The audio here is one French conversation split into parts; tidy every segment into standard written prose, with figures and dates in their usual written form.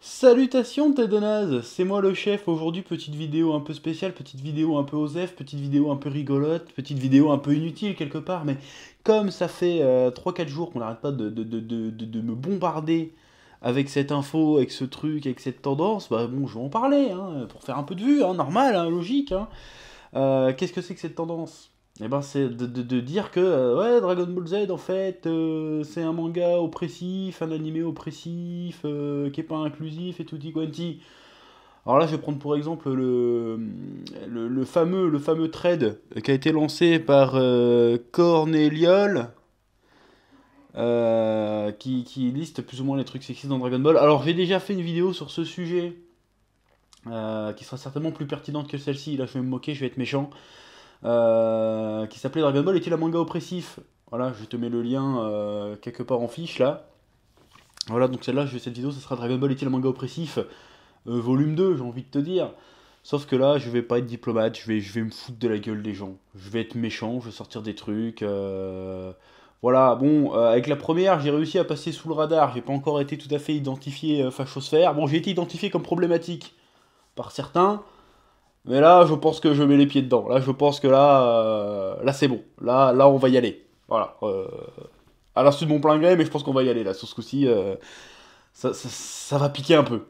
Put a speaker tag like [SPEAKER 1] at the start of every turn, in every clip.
[SPEAKER 1] Salutations Ted Denaz, c'est moi le chef. Aujourd'hui, petite vidéo un peu spéciale, petite vidéo un peu osef, petite vidéo un peu rigolote, petite vidéo un peu inutile quelque part, mais comme ça fait 3-4 jours qu'on n'arrête pas de me bombarder avec cette info, avec ce truc, avec cette tendance, bah bon, je vais en parler, hein, pour faire un peu de vue, hein, normal, hein, logique. Hein. Qu'est-ce que c'est que cette tendance? Eh ben, c'est de dire que ouais, Dragon Ball Z, en fait, c'est un manga oppressif, un animé oppressif, qui est pas inclusif et tutti quanti. Alors là, je vais prendre pour exemple le fameux thread qui a été lancé par Corneliol, qui liste plus ou moins les trucs sexistes dans Dragon Ball. Alors, j'ai déjà fait une vidéo sur ce sujet, qui sera certainement plus pertinente que celle-ci. Là, je vais me moquer, je vais être méchant. Qui s'appelait Dragon Ball est-il un manga oppressif? Voilà, je te mets le lien quelque part en fiche là. Voilà, donc celle-là, cette vidéo, ce sera Dragon Ball est-il un manga oppressif volume 2, j'ai envie de te dire. Sauf que là, je vais pas être diplomate, je vais me foutre de la gueule des gens. Je vais être méchant, je vais sortir des trucs. Voilà, bon, avec la première, j'ai réussi à passer sous le radar. J'ai pas encore été tout à fait identifié fachosphère. Bon, j'ai été identifié comme problématique par certains. Mais là, je pense que je mets les pieds dedans. Là, je pense que là c'est bon. Là, on va y aller. Voilà. À l'insu de mon plein gré, mais je pense qu'on va y aller là. Sur ce coup-ci, ça va piquer un peu.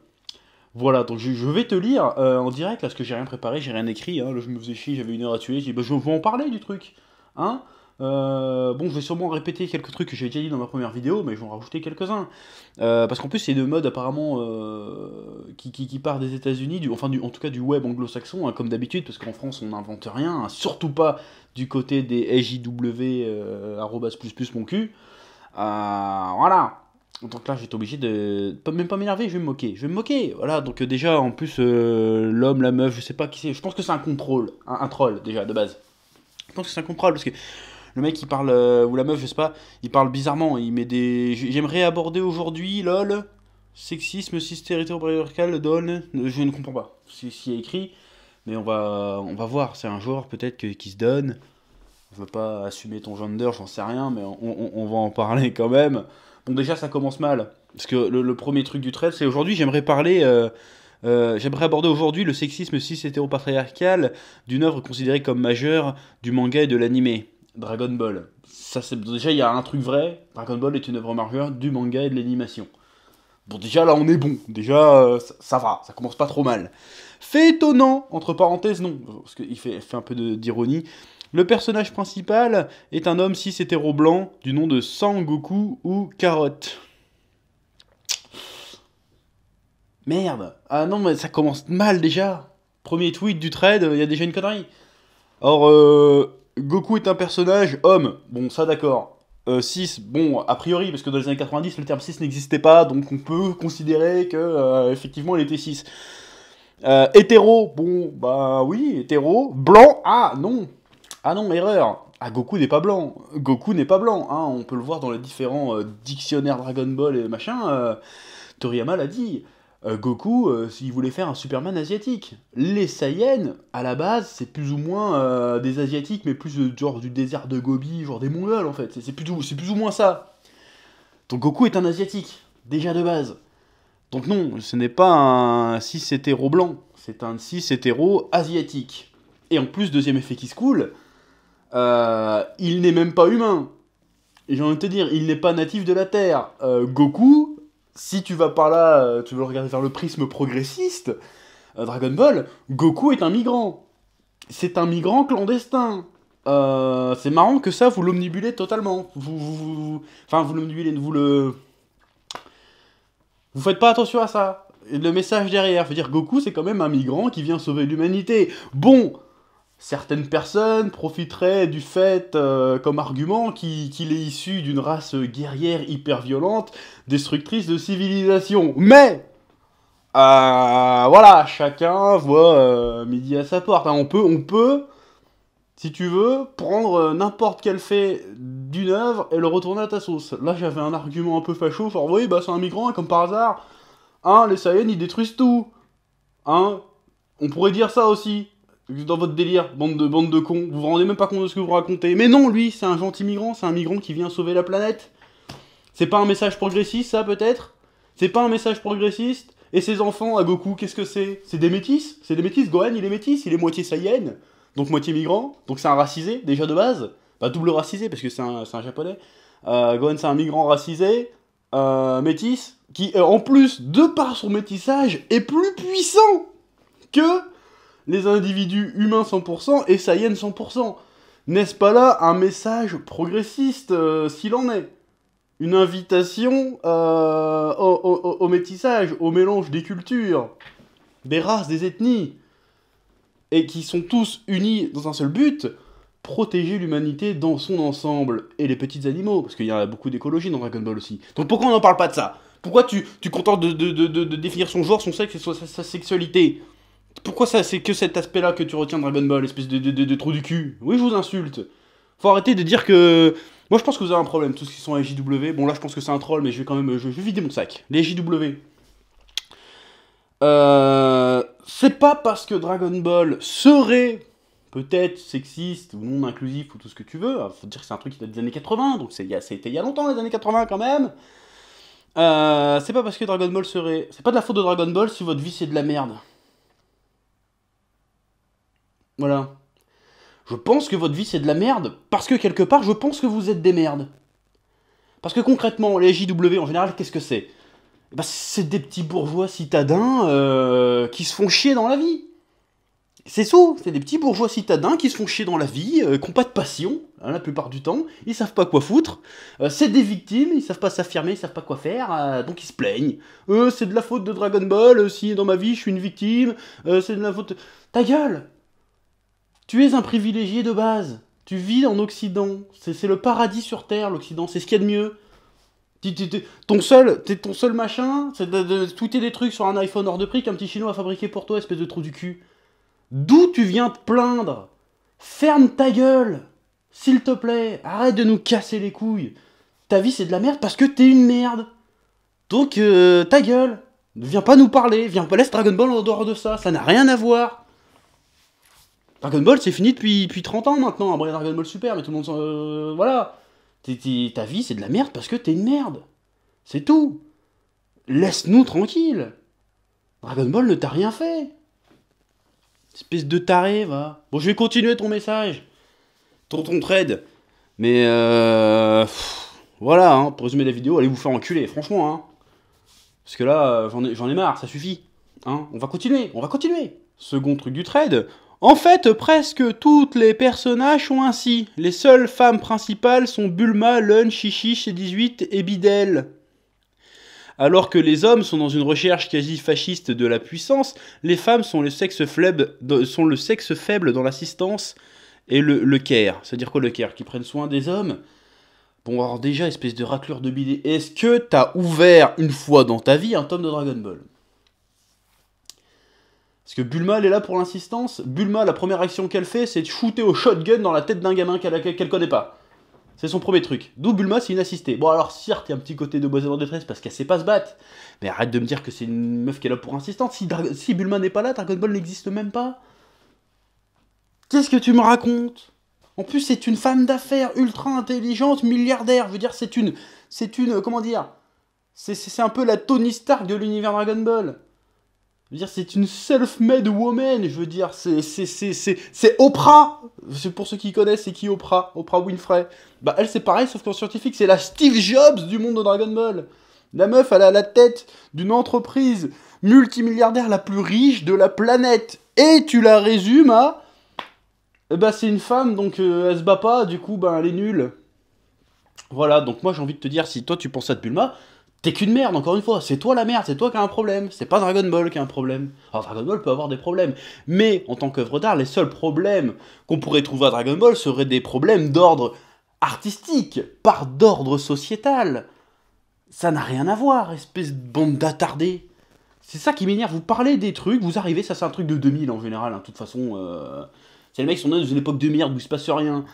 [SPEAKER 1] Voilà, donc je vais te lire en direct, là, parce que j'ai rien préparé, j'ai rien écrit. Hein. Là, je me faisais chier, j'avais 1 heure à tuer. J'ai dit, bah, je vais en parler du truc. Hein. Bon, je vais sûrement répéter quelques trucs que j'ai déjà dit dans ma première vidéo, mais je vais en rajouter quelques-uns. Parce qu'en plus, c'est une mode apparemment qui part des États-Unis, en tout cas du web anglo-saxon, hein, comme d'habitude, parce qu'en France, on n'invente rien, hein, surtout pas du côté des SJW, arrobas plus plus mon cul. Voilà. Donc là, j'étais obligé de. Même pas m'énerver, je vais me moquer. Je vais me moquer. Voilà, donc déjà, en plus, l'homme, la meuf, je sais pas qui c'est. Je pense que c'est un contrôle. Un troll, déjà, de base. Je pense que c'est un contrôle, parce que le mec, il parle. Ou la meuf, je sais pas, il parle bizarrement. Il met des. J'aimerais aborder aujourd'hui, lol. Sexisme, hétéropatriarcal, dol. Je ne comprends pas ce qui est écrit. Mais on va voir. C'est un genre, peut-être, qui se donne. Je veux pas assumer ton gender, j'en sais rien, mais on va en parler quand même. Bon, déjà, ça commence mal. Parce que le premier truc du trait, c'est aujourd'hui, j'aimerais aborder aujourd'hui le sexisme cis-hétéropatriarcal d'une œuvre considérée comme majeure du manga et de l'animé. Dragon Ball. Ça, déjà, il y a un truc vrai. Dragon Ball est une œuvre majeure du manga et de l'animation. Bon, déjà, là, on est bon. Déjà, ça va. Ça commence pas trop mal. Fait étonnant, entre parenthèses, non. Parce qu'il fait un peu d'ironie. Le personnage principal est un homme cis hétéro blanc du nom de Sangoku ou Carotte. Merde. Ah non, mais ça commence mal déjà. Premier tweet du trade, il y a déjà une connerie. Or, Goku est un personnage homme. Bon, ça d'accord. Cis, bon, a priori, parce que dans les années 90, le terme cis n'existait pas, donc on peut considérer que, effectivement, il était cis. Hétéro, bon, bah oui, hétéro. Blanc, ah non. Ah non, erreur. Ah, Goku n'est pas blanc. Goku n'est pas blanc. Hein. On peut le voir dans les différents dictionnaires Dragon Ball et machin. Toriyama l'a dit. Goku, s'il voulait faire un Superman asiatique. Les Saiyans, à la base, c'est plus ou moins des Asiatiques, mais plus genre du désert de Gobi, genre des Mongols en fait. C'est plus ou moins ça. Donc Goku est un Asiatique, déjà de base. Donc non, ce n'est pas un cis hétéro blanc, c'est un cis hétéro asiatique. Et en plus, deuxième effet qui se coule, il n'est même pas humain. Et j'ai envie de te dire, il n'est pas natif de la Terre. Goku, si tu vas par là, tu veux le regarder vers le prisme progressiste, Dragon Ball, Goku est un migrant. C'est un migrant clandestin. C'est marrant que ça, vous l'omnibulez totalement. Enfin, vous l'omnibulez, vous faites pas attention à ça. Et le message derrière, veut dire Goku, c'est quand même un migrant qui vient sauver l'humanité. Bon, certaines personnes profiteraient du fait comme argument qu'il est issu d'une race guerrière hyper violente, destructrice de civilisation. Mais voilà, chacun voit midi à sa porte. Hein. On peut, si tu veux, prendre n'importe quel fait d'une œuvre et le retourner à ta sauce. Là, j'avais un argument un peu facho, genre oui, bah c'est un migrant, et comme par hasard, hein, les Saiyans ils détruisent tout. Hein, on pourrait dire ça aussi. Dans votre délire, bande de cons, vous vous rendez même pas compte de ce que vous racontez. Mais non, lui, c'est un gentil migrant, c'est un migrant qui vient sauver la planète. C'est pas un message progressiste, ça, peut-être? C'est pas un message progressiste? Et ses enfants à Goku, qu'est-ce que c'est? C'est des métis? C'est des métis, Gohan il est métis, il est moitié Saiyan, donc moitié migrant, donc c'est un racisé, déjà de base. Bah double racisé, parce que c'est un japonais. Gohan c'est un migrant racisé, métis, qui en plus, de par son métissage, est plus puissant que les individus humains 100% et Saiyan 100%. N'est-ce pas là un message progressiste, s'il en est? Une invitation au métissage, au mélange des cultures, des races, des ethnies, et qui sont tous unis dans un seul but, protéger l'humanité dans son ensemble, et les petits animaux, parce qu'il y a beaucoup d'écologie dans Dragon Ball aussi. Donc pourquoi on n'en parle pas de ça? Pourquoi tu contentes de définir son genre, son sexe et sa sexualité? Pourquoi ça, c'est que cet aspect-là que tu retiens de Dragon Ball, espèce de trou du cul? Oui, je vous insulte. Faut arrêter de dire que... Moi, je pense que vous avez un problème, tous ceux qui sont à JW. Bon, là, je pense que c'est un troll, mais je vais quand même... Je vais vider mon sac. Les JW. C'est pas parce que Dragon Ball serait peut-être sexiste ou non inclusif ou tout ce que tu veux. Faut dire que c'est un truc qui date des années 80, donc ça a été il y a longtemps, les années 80 quand même. C'est pas parce que Dragon Ball serait... C'est pas de la faute de Dragon Ball si votre vie c'est de la merde. Voilà. Je pense que votre vie c'est de la merde, parce que quelque part, je pense que vous êtes des merdes. Parce que concrètement, les JW en général, qu'est-ce que c'est? Bah, c'est des petits bourgeois citadins qui se font chier dans la vie. C'est tout, c'est des petits bourgeois citadins qui se font chier dans la vie, qui n'ont pas de passion, hein, la plupart du temps, ils savent pas quoi foutre, c'est des victimes, ils savent pas s'affirmer, ils savent pas quoi faire, donc ils se plaignent. C'est de la faute de Dragon Ball, si dans ma vie je suis une victime, c'est de la faute... Ta gueule! Tu es un privilégié de base. Tu vis en Occident. C'est le paradis sur Terre, l'Occident. C'est ce qu'il y a de mieux. Ton seul machin, c'est de tweeter des trucs sur un iPhone hors de prix qu'un petit chinois a fabriqué pour toi, espèce de trou du cul. D'où tu viens te plaindre? Ferme ta gueule. S'il te plaît, arrête de nous casser les couilles. Ta vie, c'est de la merde parce que t'es une merde. Donc, ta gueule. Viens pas nous parler. Viens pas laisser Dragon Ball en dehors de ça. Ça n'a rien à voir. Dragon Ball, c'est fini depuis 30 ans maintenant. Après Dragon Ball Super, mais tout le monde... voilà. Ta vie, c'est de la merde parce que t'es une merde. C'est tout. Laisse-nous tranquille. Dragon Ball ne t'a rien fait. Espèce de taré, va. Bon, je vais continuer ton message. Ton trade. Mais voilà, hein, pour résumer la vidéo, allez vous faire enculer, franchement. Hein. Parce que là, j'en ai marre, ça suffit. Hein. On va continuer. Second truc du trade. En fait, presque toutes les personnages sont ainsi. Les seules femmes principales sont Bulma, Lunch, Chichi, C18 et Bidel. Alors que les hommes sont dans une recherche quasi fasciste de la puissance, les femmes sont le sexe faible dans l'assistance et le care. C'est-à-dire quoi le care? Qui prennent soin des hommes? Bon, alors déjà, espèce de raclure de bidet, est-ce que t'as ouvert une fois dans ta vie un tome de Dragon Ball? Parce que Bulma, elle est là pour l'insistance. Bulma, la première action qu'elle fait, c'est de shooter au shotgun dans la tête d'un gamin qu'elle connaît pas. C'est son premier truc. D'où Bulma, c'est une assistée. Bon, alors certes, il y a un petit côté de demoiselle en détresse parce qu'elle sait pas se battre. Mais arrête de me dire que c'est une meuf qui est là pour insistante. Si Bulma n'est pas là, Dragon Ball n'existe même pas. Qu'est-ce que tu me racontes? En plus, c'est une femme d'affaires ultra intelligente, milliardaire. Je veux dire, c'est une... Comment dire? C'est un peu la Tony Stark de l'univers Dragon Ball. Je veux dire, c'est une self-made woman, je veux dire, c'est Oprah. C'est pour ceux qui connaissent, c'est qui Oprah? Oprah Winfrey. Bah elle c'est pareil, sauf qu'en scientifique, c'est la Steve Jobs du monde de Dragon Ball. La meuf, elle a la tête d'une entreprise multimilliardaire la plus riche de la planète. Et tu la résumes à... Bah c'est une femme, donc elle se bat pas, du coup, bah elle est nulle. Voilà, donc moi j'ai envie de te dire, si toi tu penses à Bulma... T'es qu'une merde, encore une fois, c'est toi la merde, c'est toi qui as un problème, c'est pas Dragon Ball qui a un problème. Alors Dragon Ball peut avoir des problèmes, mais en tant qu'œuvre d'art, les seuls problèmes qu'on pourrait trouver à Dragon Ball seraient des problèmes d'ordre artistique, pas d'ordre sociétal. Ça n'a rien à voir, espèce de bande d'attardés. C'est ça qui m'énerve, vous parlez des trucs, vous arrivez, ça c'est un truc de 2000 en général, hein, de toute façon, c'est les mecs qui sont dans une époque de merde où il se passe rien.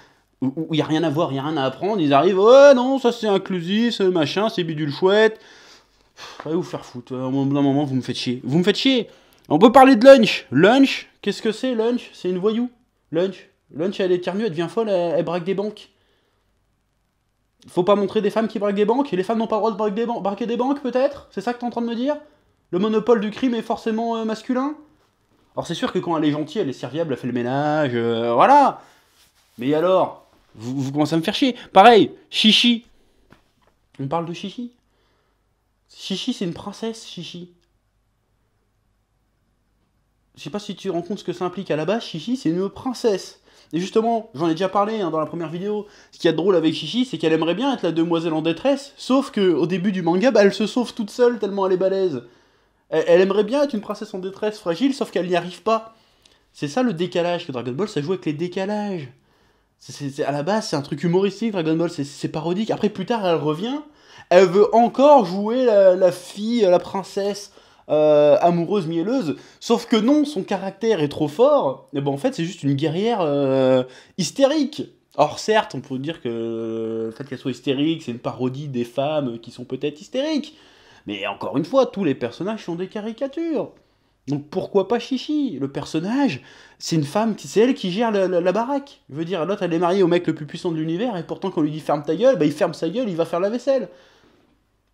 [SPEAKER 1] Où il n'y a rien à voir, il n'y a rien à apprendre, ils arrivent, ouais non, ça c'est inclusif, c'est machin, c'est bidule chouette. Allez vous faire foutre, à un moment vous me faites chier. Vous me faites chier. On peut parler de Lunch. Lunch, qu'est-ce que c'est Lunch? C'est une voyou. Lunch, elle est mieux, elle devient folle, elle braque des banques. Faut pas montrer des femmes qui braquent des banques, et les femmes n'ont pas le droit de braquer des banques peut-être? C'est ça que t'es en train de me dire? Le monopole du crime est forcément masculin? Alors c'est sûr que quand elle est gentille, elle est serviable, elle fait le ménage, voilà. Mais alors, vous commencez à me faire chier. Pareil, Chichi. On parle de Chichi. Chichi, c'est une princesse, Chichi. Je sais pas si tu te rends compte ce que ça implique. À la base, Chichi, c'est une princesse. Et justement, j'en ai déjà parlé dans la première vidéo. Ce qu'il y a de drôle avec Chichi, c'est qu'elle aimerait bien être la demoiselle en détresse. Sauf que au début du manga, elle se sauve toute seule tellement elle est balèze. Elle aimerait bien être une princesse en détresse fragile, sauf qu'elle n'y arrive pas. C'est ça le décalage, que Dragon Ball, ça joue avec les décalages. À la base, c'est un truc humoristique, Dragon Ball, c'est parodique. Après, plus tard, elle revient, elle veut encore jouer la fille, la princesse amoureuse, mielleuse. Sauf que non, son caractère est trop fort. Et ben, en fait, c'est juste une guerrière hystérique. Or, certes, on peut dire que le fait qu'elle soit hystérique, c'est une parodie des femmes qui sont peut-être hystériques. Mais encore une fois, tous les personnages sont des caricatures. Donc pourquoi pas Chichi? Le personnage, c'est une femme, c'est elle qui gère la baraque. Je veux dire, l'autre, elle est mariée au mec le plus puissant de l'univers, et pourtant quand on lui dit ferme ta gueule, bah il ferme sa gueule, il va faire la vaisselle.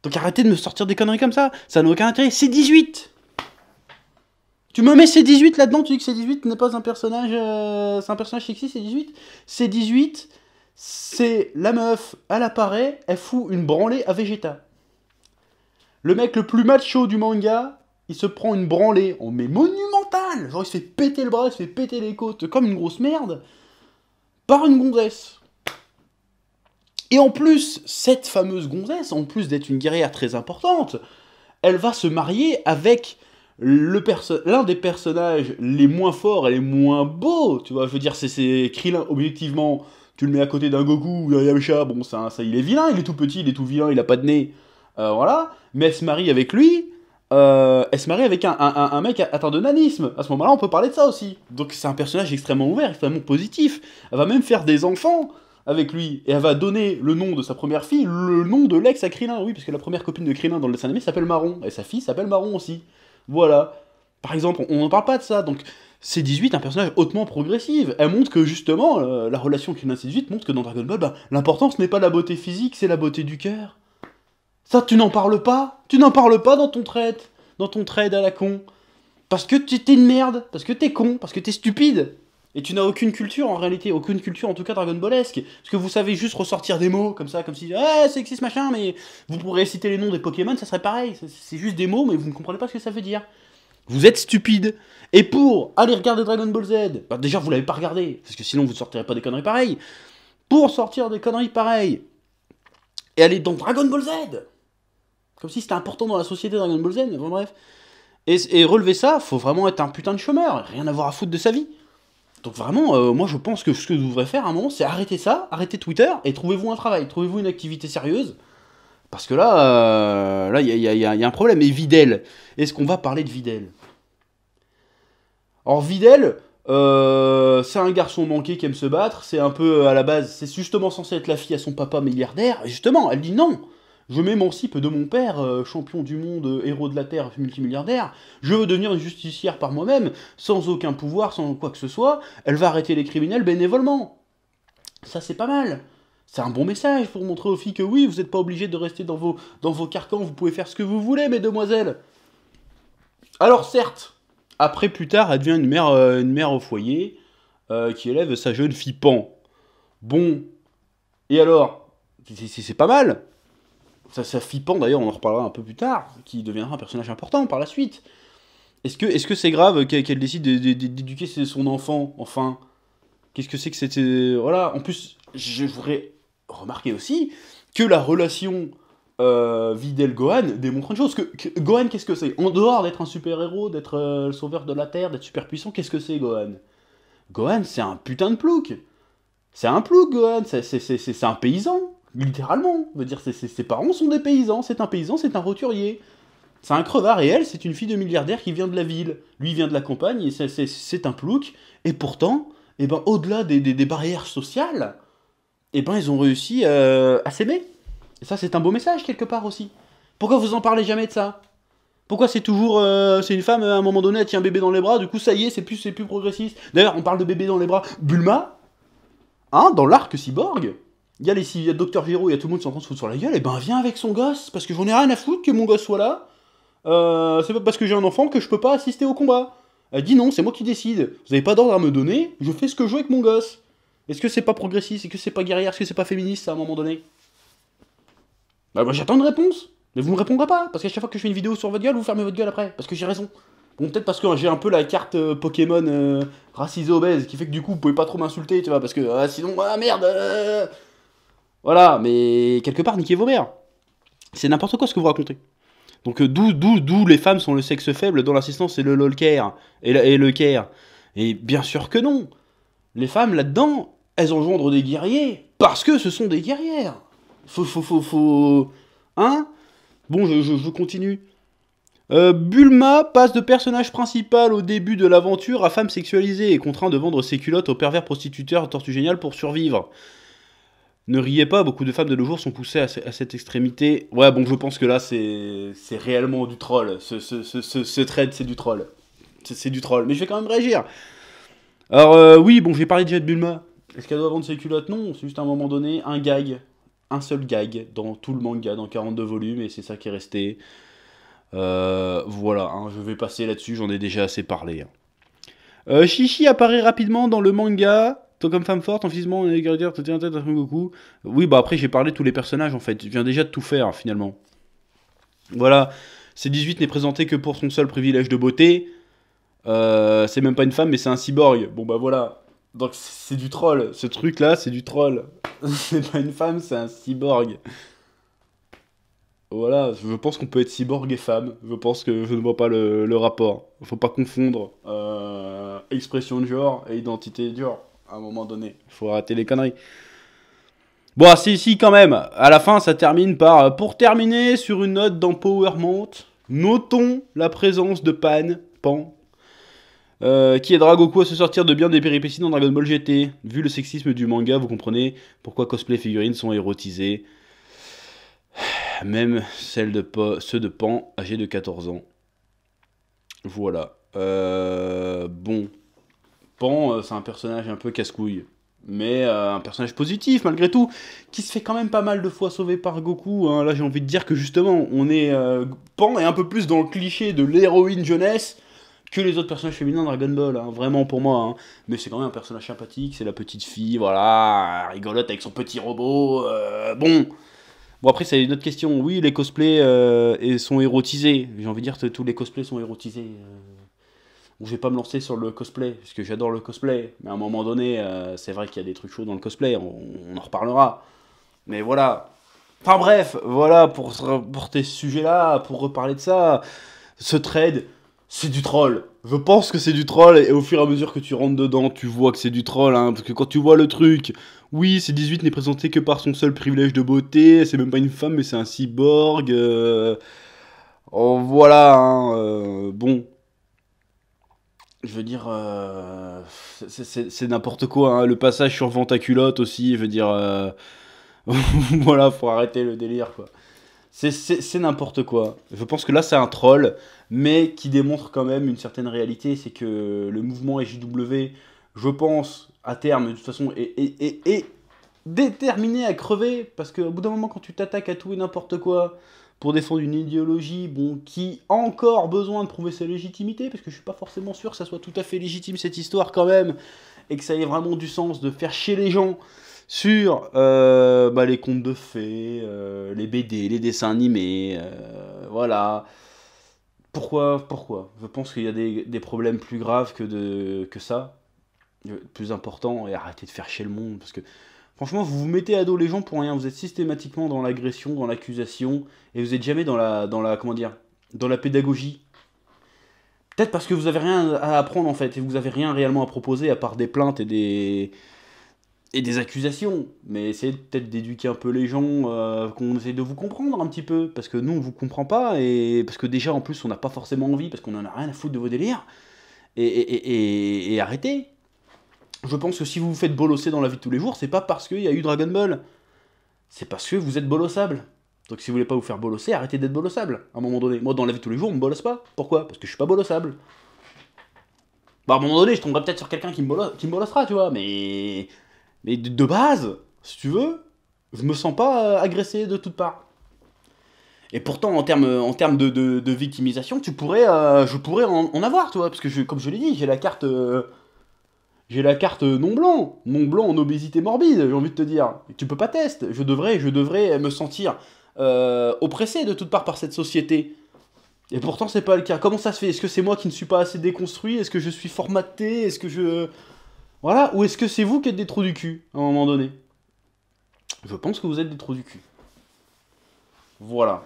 [SPEAKER 1] Donc arrêtez de me sortir des conneries comme ça n'a aucun intérêt, c'est 18. Tu me mets C18 là-dedans, tu dis que C18 n'est pas un personnage, c'est un personnage sexy, C18. C18, c'est la meuf, elle apparaît, elle fout une branlée à Vegeta. Le mec le plus macho du manga, il se prend une branlée, mais monumentale. Genre il se fait péter le bras, il se fait péter les côtes comme une grosse merde, par une gonzesse. Et en plus, cette fameuse gonzesse, en plus d'être une guerrière très importante, elle va se marier avec l'un des personnages les moins forts et les moins beaux, tu vois, je veux dire, c'est Krillin, objectivement, tu le mets à côté d'un Goku ou d'un Yamcha, bon, ça, il est vilain, il est tout petit, il est tout vilain, il a pas de nez, voilà, mais elle se marie avec lui, elle se marie avec un mec atteint de nanisme, à ce moment-là, on peut parler de ça aussi, donc c'est un personnage extrêmement ouvert, extrêmement positif, elle va même faire des enfants avec lui, et elle va donner le nom de sa première fille, le nom de l'ex à Krillin, oui, parce que la première copine de Krillin dans le dessin animé s'appelle Marron, et sa fille s'appelle Marron aussi. Voilà. Par exemple, on n'en parle pas de ça, donc C18, un personnage hautement progressif. Elle montre que justement, la relation Krillin C18 montre que dans Dragon Ball, bah, l'important ce n'est pas la beauté physique, c'est la beauté du cœur. Ça, tu n'en parles pas. Tu n'en parles pas dans ton trade à la con. Parce que t'es une merde, parce que t'es con, parce que t'es stupide. Et tu n'as aucune culture en réalité, aucune culture en tout cas Dragon Ballesque. Parce que vous savez juste ressortir des mots comme ça, comme si c'est sexiste machin, mais vous pourrez citer les noms des Pokémon, ça serait pareil. C'est juste des mots, mais vous ne comprenez pas ce que ça veut dire. Vous êtes stupide. Et pour aller regarder Dragon Ball Z, bah déjà vous l'avez pas regardé, parce que sinon vous ne sortirez pas des conneries pareilles. Pour sortir des conneries pareilles, et aller dans Dragon Ball Z, comme si c'était important dans la société Dragon Ball Z, bon, bref. Et relever ça, faut vraiment être un putain de chômeur, rien avoir à foutre de sa vie. Donc vraiment, moi je pense que ce que vous devrez faire à un moment, c'est arrêter ça, arrêter Twitter, et trouvez-vous un travail, trouvez-vous une activité sérieuse, parce que là, il y a un problème. Et Videl, est-ce qu'on va parler de Videl? Alors Videl, c'est un garçon manqué qui aime se battre, c'est un peu, à la base, c'est justement censé être la fille à son papa milliardaire, et justement, elle dit non. Je m'émancipe de mon père, champion du monde, héros de la Terre, multimilliardaire. Je veux devenir une justicière par moi-même, sans aucun pouvoir, sans quoi que ce soit. Elle va arrêter les criminels bénévolement. Ça, c'est pas mal. C'est un bon message pour montrer aux filles que oui, vous n'êtes pas obligés de rester dans vos carcans, vous pouvez faire ce que vous voulez, mesdemoiselles. Alors certes, après plus tard, elle devient une mère au foyer, qui élève sa jeune fille Pan. Bon, et alors, c'est pas mal. Sa fille Pan, d'ailleurs, on en reparlera un peu plus tard, qui deviendra un personnage important par la suite. Est-ce que c'est grave qu'elle décide d'éduquer son enfant, enfin? Qu'est-ce que c'est que c'était... Voilà, en plus, je voudrais remarquer aussi que la relation Videl-Gohan démontre une chose. Gohan, qu'est-ce que c'est? En dehors d'être un super-héros, d'être le sauveur de la Terre, d'être super puissant, qu'est-ce que c'est, Gohan? Gohan, c'est un putain de plouc. C'est un plouc, Gohan, c'est un paysan. Littéralement, on veut dire, ses parents sont des paysans, c'est un paysan, c'est un roturier. C'est un crevard, et elle, c'est une fille de milliardaire qui vient de la ville. Lui, il vient de la campagne, et c'est un plouc, et pourtant, eh ben, au-delà des barrières sociales, eh ben, ils ont réussi à s'aimer. Et ça, c'est un beau message, quelque part, aussi. Pourquoi vous en parlez jamais de ça? Pourquoi c'est toujours... c'est une femme, à un moment donné, elle tient un bébé dans les bras, du coup, ça y est, c'est plus progressiste. D'ailleurs, on parle de bébé dans les bras. Bulma, hein, dans l'arc cyborg, il y a Dr Gero, il y a tout le monde qui est en train de se foutre sur la gueule, et ben viens avec son gosse, parce que j'en ai rien à foutre que mon gosse soit là. C'est pas parce que j'ai un enfant que je peux pas assister au combat. Elle dit non, c'est moi qui décide. Vous avez pas d'ordre à me donner, je fais ce que je veux avec mon gosse. Est-ce que c'est pas progressiste? Est-ce que c'est pas guerrière? Est-ce que c'est pas féministe, ça, à un moment donné? Bah, moi, j'attends une réponse. Mais vous me répondrez pas, parce qu'à chaque fois que je fais une vidéo sur votre gueule, vous fermez votre gueule après, parce que j'ai raison. Bon, peut-être parce que j'ai un peu la carte Pokémon racisé obèse, qui fait que du coup, vous pouvez pas trop m'insulter, tu vois, parce que sinon, ah merde Voilà, mais quelque part, niquez vos mères. C'est n'importe quoi ce que vous racontez. Donc d'où les femmes sont le sexe faible dans l'assistance et le lol care et le care. Et bien sûr que non. Les femmes là-dedans, elles engendrent des guerriers parce que ce sont des guerrières. Hein? Bon, je continue. Bulma passe de personnage principal au début de l'aventure à femme sexualisée et contraint de vendre ses culottes aux pervers prostituteurs Tortue Géniale pour survivre. Ne riez pas, beaucoup de femmes de nos jours sont poussées à cette extrémité. Ouais, bon, je pense que là, c'est réellement du troll. Ce trade, c'est du troll. C'est du troll. Mais je vais quand même réagir. Alors, oui, bon, je vais parler déjà de Bulma. Est-ce qu'elle doit vendre ses culottes? Non, c'est juste à un moment donné, un gag. Un seul gag dans tout le manga, dans 42 volumes, et c'est ça qui est resté. Voilà, hein, je vais passer là-dessus, j'en ai déjà assez parlé. Shishi apparaît rapidement dans le manga. Toi comme femme forte, en physiquement, Goku. Oui, bah après j'ai parlé de tous les personnages en fait. Je viens déjà de tout faire finalement. Voilà. C18 n'est présenté que pour son seul privilège de beauté. C'est même pas une femme, mais c'est un cyborg. Bon bah voilà. Donc c'est du troll. Ce truc là, c'est du troll. C'est pas une femme, c'est un cyborg. Voilà, je pense qu'on peut être cyborg et femme. Je pense que je ne vois pas le rapport. Faut pas confondre expression de genre et identité de genre. À un moment donné, faut arrêter les conneries. Bon, si, quand même. À la fin, ça termine par... Pour terminer sur une note d'empowerment, notons la présence de Pan, qui aidera Goku à se sortir de bien des péripéties dans Dragon Ball GT. Vu le sexisme du manga, vous comprenez pourquoi cosplay figurines sont érotisées. Même ceux de Pan, âgés de 14 ans. Voilà. Bon. Pan, c'est un personnage un peu casse-couille. Mais un personnage positif, malgré tout. Qui se fait quand même pas mal de fois sauver par Goku. Hein. Là, j'ai envie de dire que justement, Pan est un peu plus dans le cliché de l'héroïne jeunesse que les autres personnages féminins de Dragon Ball. Hein. Vraiment pour moi. Hein. Mais c'est quand même un personnage sympathique. C'est la petite fille, voilà. Rigolote avec son petit robot. Bon. Bon, après, c'est une autre question. Oui, les cosplays sont érotisés. J'ai envie de dire que tous les cosplays sont érotisés. Bon, je vais pas me lancer sur le cosplay, parce que j'adore le cosplay. Mais à un moment donné, c'est vrai qu'il y a des trucs chauds dans le cosplay. On en reparlera. Mais voilà. Enfin bref, voilà, pour tes sujets-là, pour reparler de ça, ce trade, c'est du troll. Je pense que c'est du troll, et au fur et à mesure que tu rentres dedans, tu vois que c'est du troll, hein, parce que quand tu vois le truc, oui, C18 n'est présenté que par son seul privilège de beauté, c'est même pas une femme, mais c'est un cyborg, oh, voilà, hein, bon, je veux dire, c'est n'importe quoi, hein, le passage sur Vente à culotte aussi, je veux dire, voilà, faut arrêter le délire, quoi. C'est n'importe quoi. Je pense que là, c'est un troll, mais qui démontre quand même une certaine réalité. C'est que le mouvement SJW, je pense, à terme, de toute façon, est déterminé à crever. Parce qu'au bout d'un moment, quand tu t'attaques à tout et n'importe quoi pour défendre une idéologie, bon, qui a encore besoin de prouver sa légitimité, parce que je suis pas forcément sûr que ça soit tout à fait légitime, cette histoire, quand même, et que ça ait vraiment du sens de faire chier les gens sur les contes de fées, les BD, les dessins animés, voilà. Pourquoi? Je pense qu'il y a des problèmes plus graves que ça, plus importants, et arrêtez de faire chier le monde, parce que franchement, vous vous mettez à dos les gens pour rien, vous êtes systématiquement dans l'agression, dans l'accusation, et vous êtes jamais dans la comment dire, dans la pédagogie. Peut-être parce que vous avez rien à apprendre en fait, et vous avez rien réellement à proposer à part des plaintes et des accusations, mais essayez peut-être d'éduquer un peu les gens, qu'on essaie de vous comprendre un petit peu, parce que nous on vous comprend pas, et parce que déjà en plus on n'a pas forcément envie, parce qu'on en a rien à foutre de vos délires, et arrêtez. Je pense que si vous vous faites bolosser dans la vie de tous les jours, c'est pas parce qu'il y a eu Dragon Ball, c'est parce que vous êtes bolossable. Donc si vous voulez pas vous faire bolosser, arrêtez d'être bolossable, à un moment donné. Moi dans la vie de tous les jours on me bolosse pas, pourquoi? Parce que je suis pas bolossable. Bah à un moment donné je tomberai peut-être sur quelqu'un qui me bolossera, tu vois, mais de base, si tu veux, je me sens pas agressé de toutes parts. Et pourtant, en termes de victimisation, je pourrais en avoir, tu vois, parce que, comme je l'ai dit, j'ai la carte non blanc en obésité morbide, j'ai envie de te dire. Et tu peux pas tester. Je devrais me sentir oppressé de toutes parts par cette société. Et pourtant, c'est pas le cas. Comment ça se fait? Est-ce que c'est moi qui ne suis pas assez déconstruit? Est-ce que je suis formaté? Est-ce que je... Voilà. Ou est-ce que c'est vous qui êtes des trous du cul, à un moment donné? Je pense que vous êtes des trous du cul. Voilà.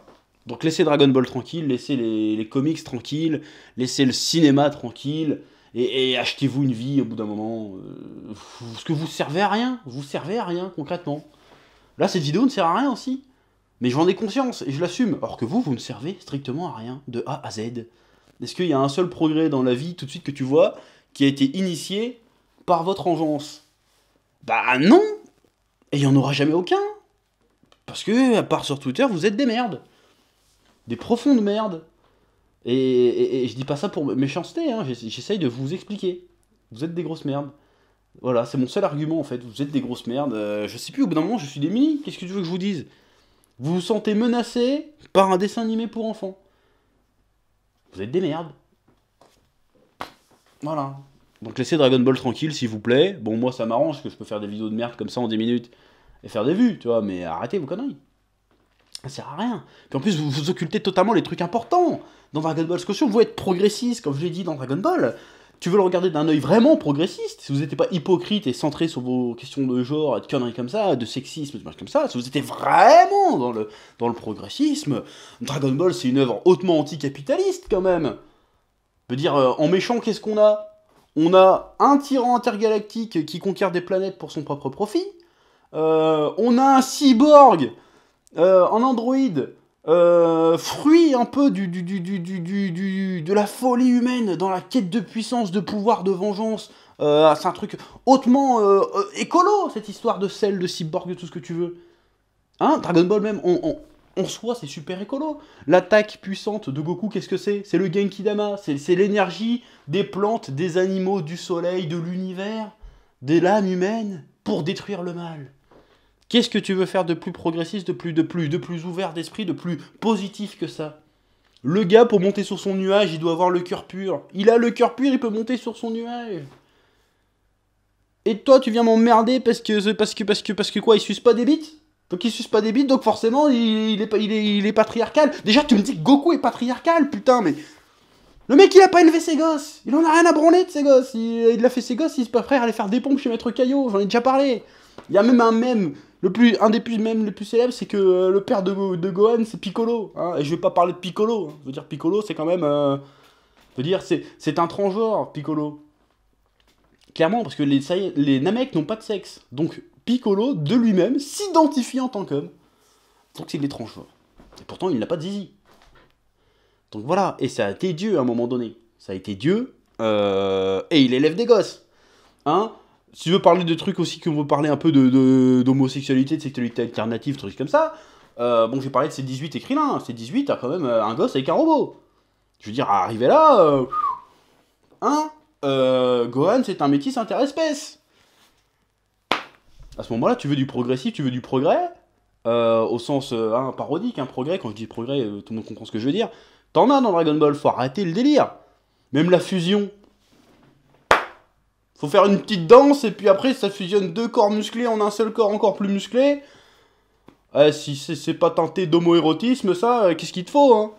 [SPEAKER 1] Donc laissez Dragon Ball tranquille, laissez les comics tranquilles, laissez le cinéma tranquille, et achetez-vous une vie au bout d'un moment. Parce que vous servez à rien. Vous servez à rien, concrètement. Là, cette vidéo ne sert à rien aussi. Mais j'en ai conscience, et je l'assume. Alors que vous ne servez strictement à rien, de A à Z. Est-ce qu'il y a un seul progrès dans la vie, tout de suite, que tu vois, qui a été initié par votre engeance? Bah non. Et il n'y en aura jamais aucun. Parce que, à part sur Twitter, vous êtes des merdes. Des profondes merdes. Et je dis pas ça pour méchanceté, hein. J'essaye de vous expliquer. Vous êtes des grosses merdes. Voilà, c'est mon seul argument en fait. Vous êtes des grosses merdes. Je sais plus, au bout d'un moment, je suis démuni. Qu'est-ce que tu veux que je vous dise? Vous vous sentez menacé par un dessin animé pour enfants. Vous êtes des merdes. Voilà. Donc laissez Dragon Ball tranquille, s'il vous plaît. Bon, moi, ça m'arrange que je peux faire des vidéos de merde comme ça en 10 minutes et faire des vues, tu vois, mais arrêtez vos conneries. Ça sert à rien. Puis en plus, vous occultez totalement les trucs importants. Dans Dragon Ball Squash, vous êtes progressiste, comme je l'ai dit dans Dragon Ball. Tu veux le regarder d'un œil vraiment progressiste, si vous n'étiez pas hypocrite et centré sur vos questions de genre, et de conneries comme ça, de sexisme, de choses comme ça, si vous étiez vraiment dans le progressisme, Dragon Ball, c'est une œuvre hautement anticapitaliste, quand même. Je veux dire, en méchant, qu'est-ce qu'on a? On a un tyran intergalactique qui conquiert des planètes pour son propre profit. On a un cyborg en androïde, fruit un peu de la folie humaine dans la quête de puissance, de pouvoir, de vengeance. C'est un truc hautement écolo, cette histoire de sel, de cyborg, de tout ce que tu veux. Hein, Dragon Ball même, en soi, c'est super écolo. L'attaque puissante de Goku, qu'est-ce que c'est? C'est le Genki Dama, c'est l'énergie des plantes, des animaux, du soleil, de l'univers, de l'âme humaine, pour détruire le mal. Qu'est-ce que tu veux faire de plus progressiste, de plus ouvert d'esprit, de plus positif que ça? Le gars, pour monter sur son nuage, il doit avoir le cœur pur. Il a le cœur pur, il peut monter sur son nuage. Et toi, tu viens m'emmerder parce que quoi, il suce pas des bites? Donc il suce pas des bites, donc forcément, il est patriarcal. Déjà, tu me dis que Goku est patriarcal, putain, mais... Le mec, il a pas élevé ses gosses. Il en a rien à branler de ses gosses. Il a fait ses gosses, il se prêt à aller faire des pompes chez Maître Caillot. J'en ai déjà parlé. Il y a même un mème, un des mèmes les plus célèbres, c'est que le père de Gohan, c'est Piccolo. Hein, et je vais pas parler de Piccolo. Hein. Je veux dire, Piccolo, c'est quand même... je veux dire, c'est un transgenre, Piccolo. Clairement, parce que les Namek n'ont pas de sexe. Donc, Piccolo, de lui-même, s'identifie en tant qu'homme. Donc, c'est des transgenres. Et pourtant, il n'a pas de zizi. Donc voilà, et ça a été Dieu à un moment donné. Ça a été Dieu, et il élève des gosses. Hein? Si tu veux parler de trucs aussi, qu'on veut parler un peu d'homosexualité, de sexualité alternative, trucs comme ça, bon, j'ai parlé de C18 et Krillin. C18 a quand même un gosse avec un robot. Je veux dire, arriver là, Gohan, c'est un métis interespèce. À ce moment-là, tu veux du progressif, tu veux du progrès, au sens parodique, progrès, quand je dis progrès, tout le monde comprend ce que je veux dire. T'en as dans Dragon Ball, faut arrêter le délire. Même la fusion. Faut faire une petite danse, et puis après, ça fusionne deux corps musclés en un seul corps encore plus musclé. Si c'est pas teinté d'homo-érotisme, ça, qu'est-ce qu'il te faut, hein?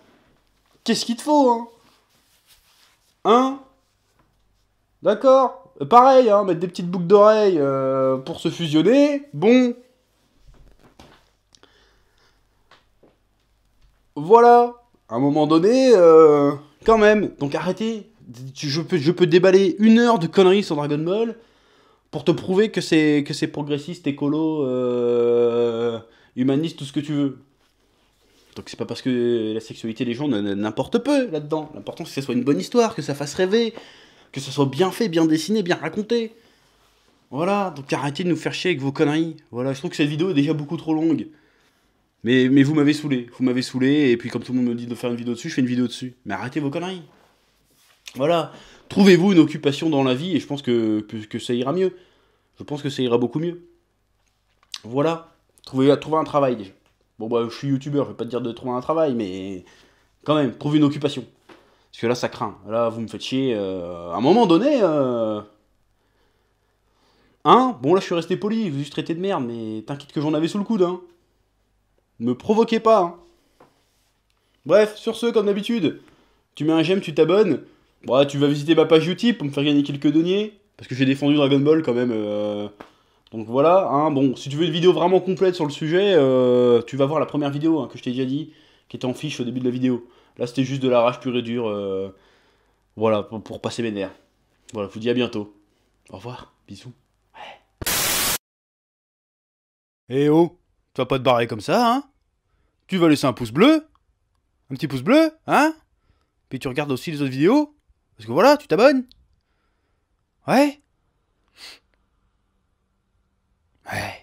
[SPEAKER 1] Qu'est-ce qu'il te faut, hein? Hein? D'accord? Pareil, hein, mettre des petites boucles d'oreilles pour se fusionner. Bon. Voilà. À un moment donné, quand même. Donc arrêtez. Je peux déballer 1 heure de conneries sur Dragon Ball pour te prouver que c'est progressiste, écolo, humaniste, tout ce que tu veux. Donc c'est pas parce que la sexualité des gens n'importe peu là-dedans. L'important c'est que ça soit une bonne histoire, que ça fasse rêver, que ça soit bien fait, bien dessiné, bien raconté. Voilà, donc arrêtez de nous faire chier avec vos conneries. Voilà, je trouve que cette vidéo est déjà beaucoup trop longue. Mais vous m'avez saoulé, et puis comme tout le monde me dit de faire une vidéo dessus, je fais une vidéo dessus. Mais arrêtez vos conneries. Voilà, trouvez-vous une occupation dans la vie, et je pense que ça ira mieux. Je pense que ça ira beaucoup mieux. Voilà, trouvez un travail déjà. Bon bah je suis youtubeur, je vais pas te dire de trouver un travail, mais quand même, trouve une occupation. Parce que là ça craint. Là vous me faites chier. À un moment donné, hein, bon là je suis resté poli, vous juste traité de merde, mais t'inquiète que j'en avais sous le coude, hein. Me provoquez pas, hein. Bref, sur ce, comme d'habitude, tu mets un j'aime, tu t'abonnes. Bon, tu vas visiter ma page Utip pour me faire gagner quelques deniers. Parce que j'ai défendu Dragon Ball quand même. Donc voilà, hein. Bon, si tu veux une vidéo vraiment complète sur le sujet, tu vas voir la première vidéo, hein, que je t'ai déjà dit, qui était en fiche au début de la vidéo. Là, c'était juste de la rage pure et dure. Voilà, pour passer mes nerfs. Voilà, je vous dis à bientôt. Au revoir, bisous. Eh oh, tu vas pas te barrer comme ça, hein? Tu vas laisser un pouce bleu? Un petit pouce bleu, hein? Puis tu regardes aussi les autres vidéos? Parce que voilà, tu t'abonnes? Ouais? Ouais.